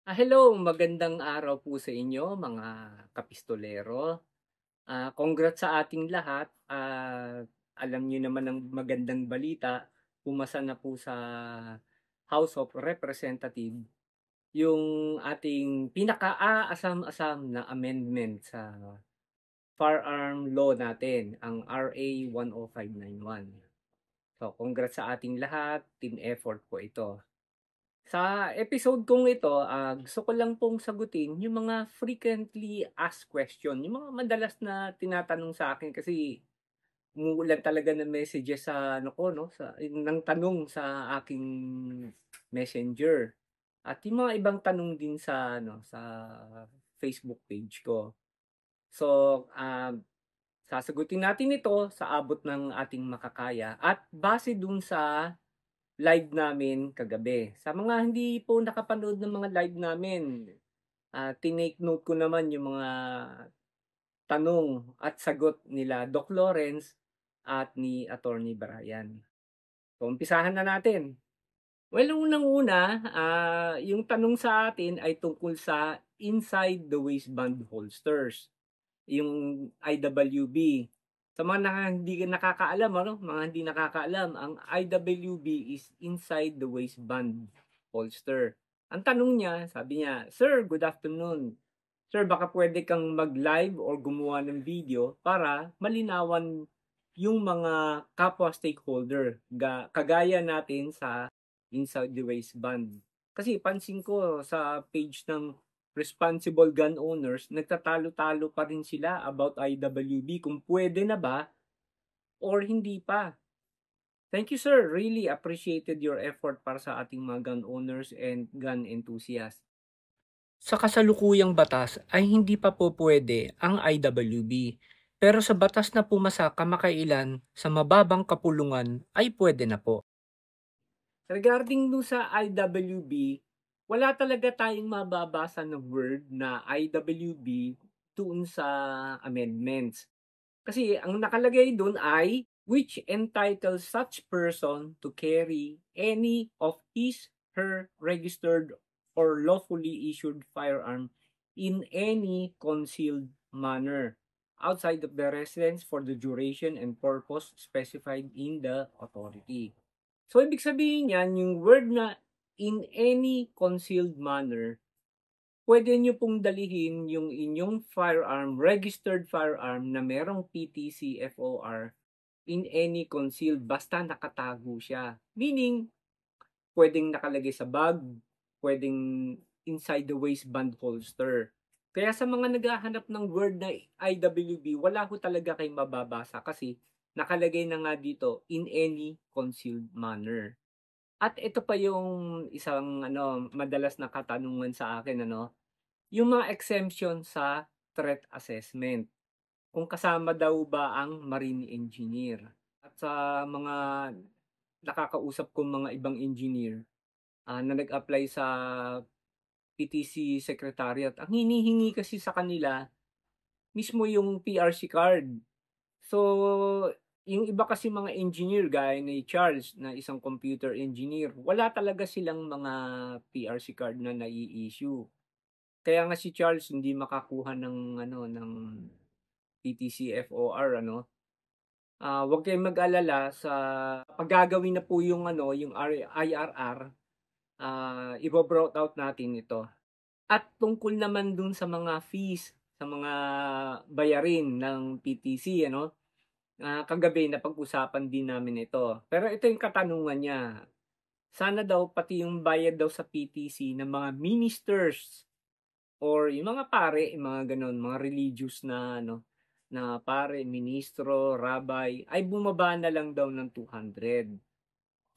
Hello, magandang araw po sa inyo mga kapistolero. Congrats sa ating lahat. Alam niyo naman ang magandang balita, pumasa na po sa House of Representatives yung ating pinaka-aasam-asam na amendment sa firearm law natin, ang RA 10591. So, congrats sa ating lahat, team effort po ito. Sa episode kong ito, gusto ko lang pong sagutin yung mga frequently asked question, yung mga madalas na tinatanong sa akin kasi umuulan talaga ng messages sa ano ko 'no, ng tanong sa aking Messenger at yung mga ibang tanong din sa ano, sa Facebook page ko. So, sasagutin natin ito sa abot ng ating makakaya at base dun sa live namin kagabi. Sa mga hindi po nakapanood ng mga live namin, tinake note ko naman yung mga tanong at sagot nila Doc Lawrence at ni Attorney Brian. So, umpisahan na natin. Well, unang-una, yung tanong sa atin ay tungkol sa inside the waistband holsters, yung IWB. Sa mga hindi nakakaalam, ano, mga hindi nakakaalam, ang IWB is inside the waistband holster. Ang tanong niya, sabi niya, "Sir, good afternoon. Sir, baka pwede kang mag-live or gumawa ng video para malinawan yung mga kapwa stakeholder, kagaya natin sa inside the waistband." Kasi pansin ko sa page ng responsible gun owners, nagtatalo-talo pa rin sila about IWB kung pwede na ba or hindi pa. Thank you sir, really appreciated your effort para sa ating mga gun owners and gun enthusiasts. Sa kasalukuyang batas ay hindi pa po pwede ang IWB, pero sa batas na pumasa kamakailan sa mababang kapulungan ay pwede na po. Regarding dun sa IWB, wala talaga tayong mababasa na word na IWB doon sa amendments. Kasi ang nakalagay doon ay which entitles such person to carry any of his, her registered or lawfully issued firearm in any concealed manner outside of the residence for the duration and purpose specified in the authority. So, ibig sabihin yan, yung word na in any concealed manner, pwede nyo pong dalihin yung inyong firearm, registered firearm na merong PTC FOR in any concealed, basta nakatago siya. Meaning, pwedeng nakalagay sa bag, pwedeng inside the waistband holster. Kaya sa mga naghahanap ng word na IWB, wala ko talaga kayong mababasa kasi nakalagay na nga dito in any concealed manner. At ito pa yung isang ano, madalas na katanungan sa akin ano, yung mga exemption sa threat assessment. Kung kasama daw ba ang marine engineer. At sa mga nakakausap kong mga ibang engineer na nag-apply sa PTC Secretariat, ang hinihingi kasi sa kanila mismo yung PRC card. So, yung iba kasi mga engineer gaya ni Charles na isang computer engineer, wala talaga silang mga PRC card na nai-issue. Kaya nga si Charles hindi makakuha ng ano ng PTC FOR ano. Wag kayong mag-alala sa pag gagawin na po yung ano, yung IRR, ibo-brought out natin ito. At tungkol naman dun sa mga fees, sa mga bayarin ng PTC ano, kagabi napag-usapan din namin ito. Pero ito yung katanungan niya. Sana daw pati yung bayad daw sa PTC ng mga ministers or yung mga pare, yung mga gano'n, mga religious na ano, na pare, ministro, rabbi, ay bumaba na lang daw ng 200.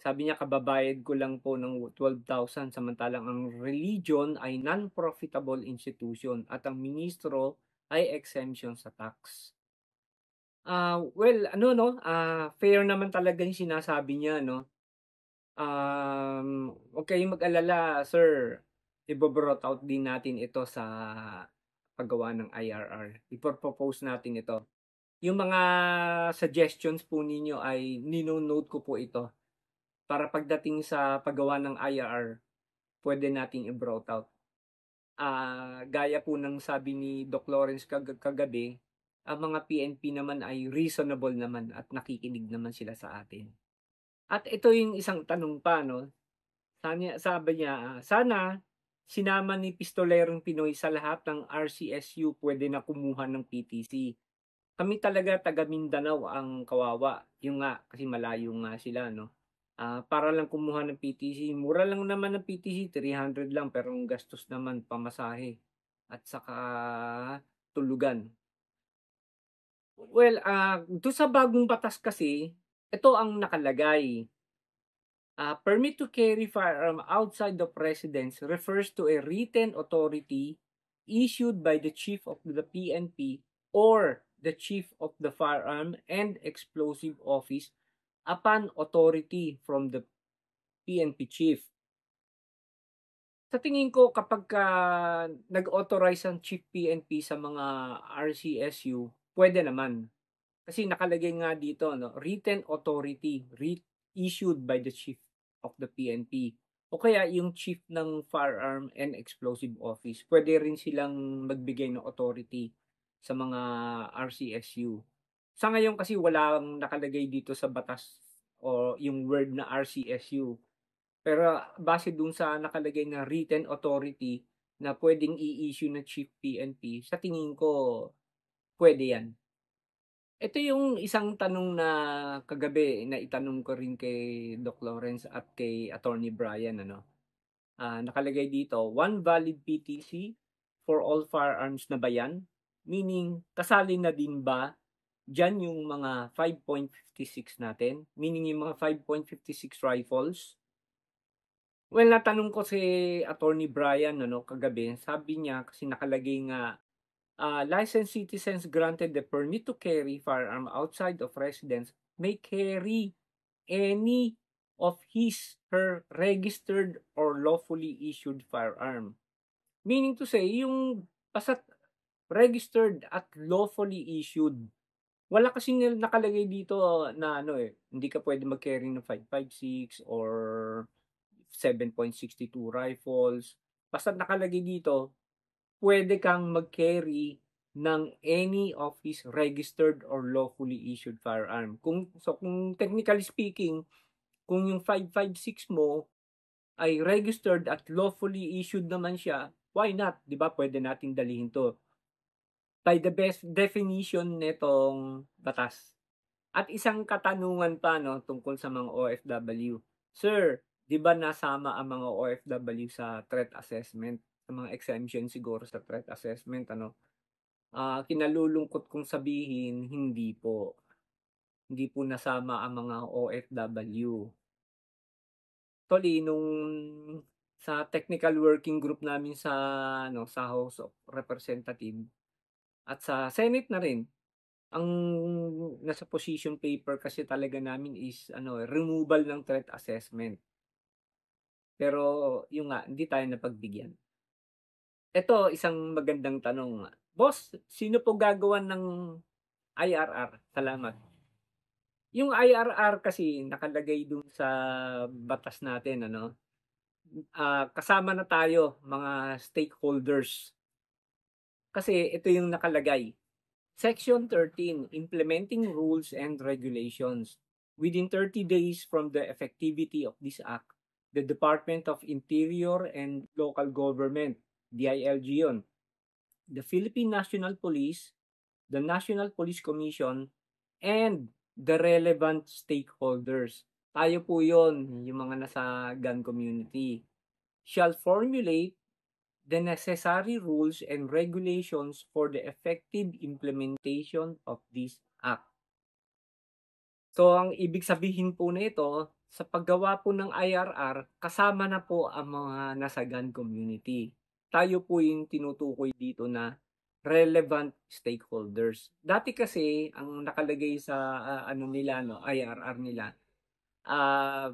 Sabi niya kababayad ko lang po ng 12,000 samantalang ang religion ay non-profitable institution at ang ministro ay exemption sa tax. Well ano 'no, fair naman talaga yung sinasabi niya 'no. Huwag kayong mag-alala sir, ibo-brought out din natin ito sa paggawa ng IRR. Ipo-propose natin ito. Yung mga suggestions po ninyo ay nino-note ko po ito para pagdating sa paggawa ng IRR, pwede nating i-brought out. Gaya po ng sabi ni Doc Lawrence kagabi, ang mga PNP naman ay reasonable naman at nakikinig naman sila sa atin. At ito yung isang tanong pa 'no, sabi niya, "Sana sinama ni Pistolerong Pinoy sa lahat ng RCSU pwede na kumuha ng PTC. Kami talaga taga Mindanao ang kawawa." Yun nga, kasi malayo nga sila 'no. Para lang kumuha ng PTC, mura lang naman ng PTC, 300 lang pero ang gastos naman pamasahe at saka tulugan. Well, dun sa bagong batas kasi, ito ang nakalagay. Permit to carry firearm outside of residence refers to a written authority issued by the chief of the PNP or the chief of the firearm and explosive office upon authority from the PNP chief. Sa tingin ko kapagka nag-authorize ang chief PNP sa mga RCSU, pwede naman. Kasi nakalagay nga dito 'no, written authority issued by the chief of the PNP o kaya yung chief ng Firearm and Explosive Office. Pwede rin silang magbigay ng authority sa mga RCSU. Sa ngayon kasi walang nakalagay dito sa batas o yung word na RCSU. Pero base dun sa nakalagay na written authority na puwedeng i-issue ng chief PNP, sa tingin ko puwede 'yan. Ito yung isang tanong na kagabi naitanong ko rin kay Doc Lawrence at kay Attorney Brian ano. Nakalagay dito, "One valid PTC for all firearms na ba 'yan?" Meaning kasali na din ba diyan yung mga 5.56 natin? Meaning yung mga 5.56 rifles? Well, natanong ko si Attorney Brian ano kagabi, sabi niya kasi nakalagay nga, licensed citizens granted the permit to carry firearm outside of residence may carry any of her registered or lawfully issued firearm. Meaning to say, yung basta't registered at lawfully issued. Wala kasing nakalagay dito na ano, hindi ka puwedeng mag-carry ng 5.56 or 7.62 rifles. Basta't nakalagay dito, puwede kang mag-carry ng any of his registered or lawfully issued firearm. Kung technically speaking, kung yung 5.56 mo ay registered at lawfully issued naman siya, why not, 'di ba, puwede nating dalhin 'to by the best definition nitong batas. At isang katanungan pa 'no, tungkol sa mga OFW. Sir, 'di ba nasama ang mga OFW sa threat assessment, sa mga exemption siguro sa threat assessment ano? Kinalulungkot kong sabihin, hindi po. Hindi po nasama ang mga OFW. Actually nung sa technical working group namin sa ano, sa House of Representative at sa Senate na rin, ang nasa position paper kasi talaga namin is ano, removal ng threat assessment. Pero yun nga, hindi tayo napagbigyan. Eto isang magandang tanong, "Boss, sino po gagawa ng IRR?" Salamat. Yung IRR kasi nakalagay dun sa batas natin ano, kasama na tayo mga stakeholders. Kasi ito yung nakalagay, Section 13, Implementing Rules and Regulations. Within 30 days from the effectivity of this act, the Department of Interior and Local Government, DILG yun, the Philippine National Police, the National Police Commission, and the relevant stakeholders. Tayo po yun, yung mga nasa gun community, shall formulate the necessary rules and regulations for the effective implementation of this act. So, ang ibig sabihin po nito, sa paggawa po ng IRR, kasama na po ang mga nasa gun community. Tayo po yung tinutukoy dito na relevant stakeholders. Dati kasi, ang nakalagay sa ano nila, no, IRR nila, uh,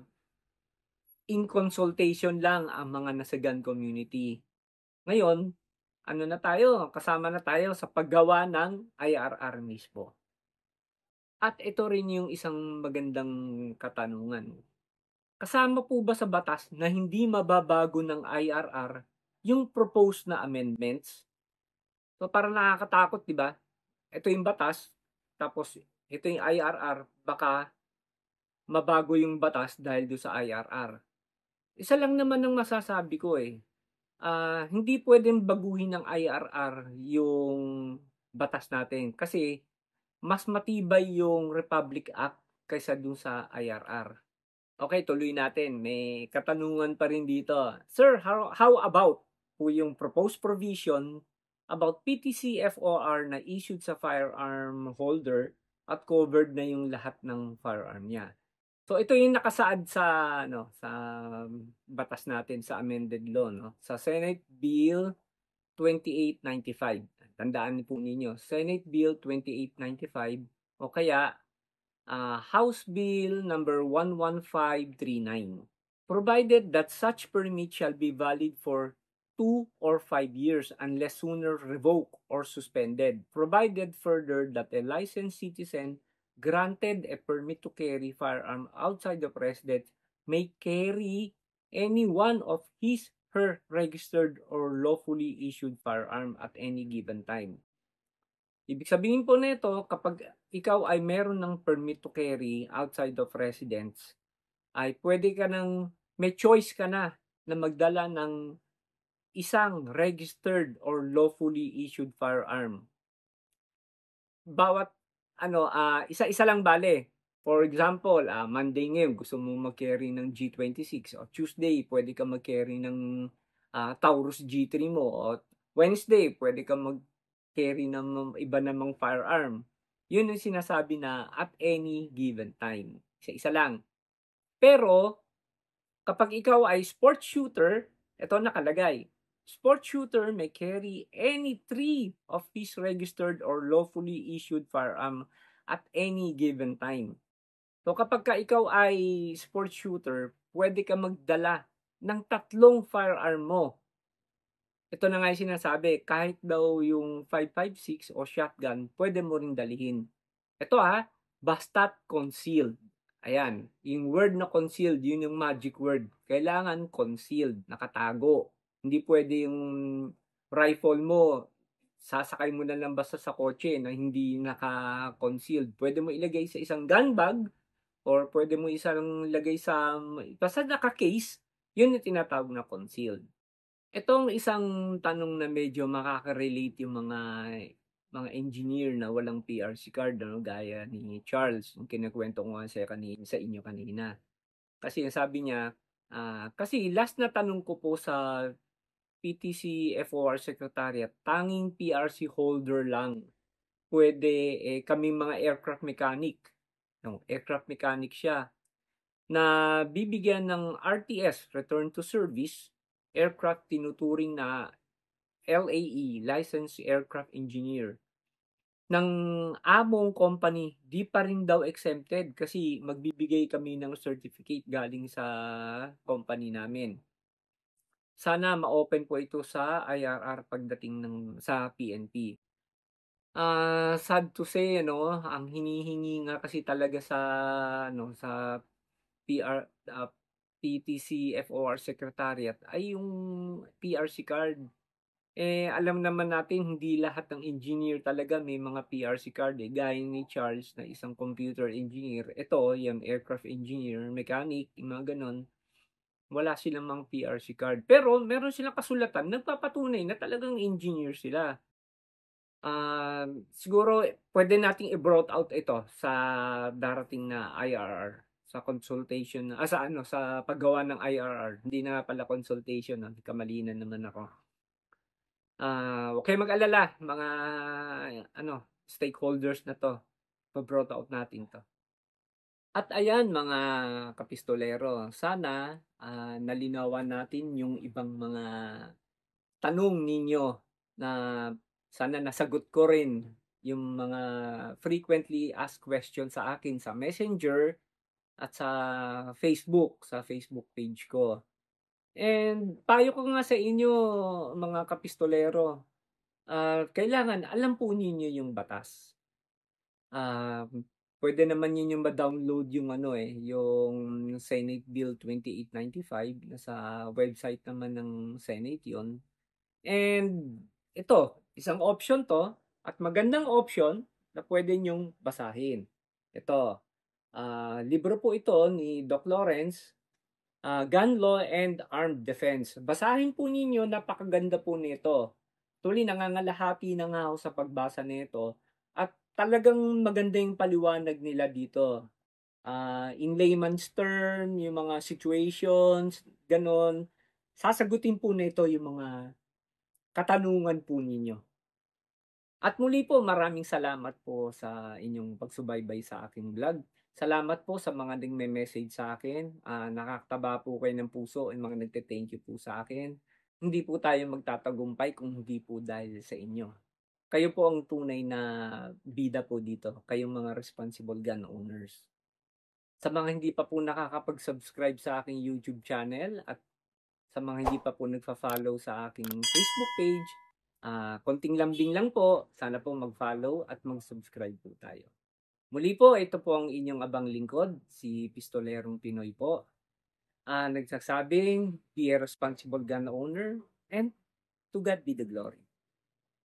in consultation lang ang mga nasa gun community. Ngayon, ano na tayo, kasama na tayo sa paggawa ng IRR mismo. At ito rin yung isang magandang katanungan. Kasama po ba sa batas na hindi mababago ng IRR yung proposed na amendments. So, parang nakakatakot, 'di ba? Ito yung batas, tapos ito yung IRR, baka mabago yung batas dahil do sa IRR. Isa lang naman ang masasabi ko, hindi puwedeng baguhin ng IRR yung batas natin kasi mas matibay yung Republic Act kaysa dun sa IRR. Okay, tuloy natin. May katanungan pa rin dito. Sir, how about po yung proposed provision about PTC-FOR na issued sa firearm holder at covered na yung lahat ng firearm niya? So ito yung nakasaad sa sa batas natin sa amended law, no? Sa Senate Bill 2895. Tandaan niyo po ninyo, Senate Bill 2895 o kaya House Bill number 11539. Provided that such permit shall be valid for 2 or 5 years unless sooner revoked or suspended. Provided further that a licensed citizen granted a permit to carry firearm outside the residence may carry any one of his, her registered or lawfully issued firearm at any given time. Ibig sabihin po nito, kapag ikaw ay meron ng permit to carry outside of residence, ay pwede ka may choice ka na magdala ng isang registered or lawfully issued firearm. Bawat isa-isa lang bale. For example, Monday ngayon gusto mo mag-carry ng G26 o Tuesday pwede ka mag-carry ng Taurus G3 mo o Wednesday pwede ka mag-carry ng iba namang firearm. Yun yung sinasabi na at any given time. Isa-isa lang. Pero kapag ikaw ay sports shooter, ito nakalagay. Sports shooter may carry any 3 of his registered or lawfully issued firearm at any given time. So kapag ka ikaw ay sports shooter, pwede ka magdala ng 3 firearm mo. Ito na nga yung sinasabi, kahit daw yung 5.56 o shotgun, pwede mo ring dalihin. Ito basta't concealed. Ayan, yung word na concealed, yun yung magic word. Kailangan concealed, nakatago. Hindi pwede yung rifle mo, sasakay mo na lang basta sa kotse na hindi naka-concealed. Pwede mo ilagay sa isang gun bag or pwede mo isang lagay sa, basta naka-case, yun yung tinatawag na concealed. Itong isang tanong na medyo makaka-relate yung mga engineer na walang PRC card, gaya ni Charles, yung kinukwento ko nga sa inyo kanina. Kasi sabi niya, kasi last na tanong ko po sa PTC FOR Secretariat, tanging PRC holder lang pwede, kaming mga aircraft mechanic, aircraft mechanic siya, na bibigyan ng RTS, Return to Service, aircraft tinuturing na LAE, Licensed Aircraft Engineer, ng among company, di pa rin daw exempted kasi magbibigay kami ng certificate galing sa company namin. Sana ma-open po ito sa IRR pagdating sa PNP. Sad to say, ang hinihingi nga kasi talaga sa PR, PTC FOR Secretariat ay yung PRC card. Alam naman natin hindi lahat ng engineer talaga may mga PRC card gaya ni Charles na isang computer engineer. Ito, yung aircraft engineer, mechanic, yung mga ganon. Wala silang mga PRC card. Pero meron silang kasulatan nagpapatunay na talagang engineer sila. Siguro pwede nating i-brought out ito sa darating na IRR, sa consultation, sa paggawa ng IRR. Hindi na pala consultation, kamali na naman ako. Huwag kayong mag-alala, mga stakeholders na to. Pa-brought out natin to. At ayan mga kapistolero, sana nalinawan natin yung ibang mga tanong ninyo na sana nasagot ko rin yung mga frequently asked questions sa akin sa Messenger at sa Facebook page ko. And payo ko nga sa inyo mga kapistolero, kailangan alam po ninyo yung batas. Pwede naman ninyong ma-download yung yung Senate Bill 2895, nasa website naman ng Senate 'yon. And ito, isang option 'to at magandang option na puwede niyong basahin. Ito, libro po ito ni Doc Lawrence, Gun Law and Armed Defense. Basahin po ninyo, napakaganda po nito. Actually, nangangalahati na nga ako sa pagbasa nito at talagang maganda yung paliwanag nila dito. In layman's term, yung mga situations, gano'n. Sasagutin po nito yung mga katanungan po ninyo. At muli po, maraming salamat po sa inyong pagsubaybay sa aking vlog. Salamat po sa mga nagme-message sa akin. Nakakataba po kayo ng puso and mga nagte-thank you po sa akin. Hindi po tayo magtatagumpay kung hindi po dahil sa inyo. Kayo po ang tunay na bida po dito, kayong mga responsible gun owners. Sa mga hindi pa po nakakapag-subscribe sa aking YouTube channel at sa mga hindi pa po nagfa-follow sa aking Facebook page, konting lambing lang po. Sana po mag-follow at mag-subscribe po tayo. Muli po, ito po ang inyong abang lingkod, si Pistolerong Pinoy po. Nagsasabing, be a responsible gun owner and to God be the glory.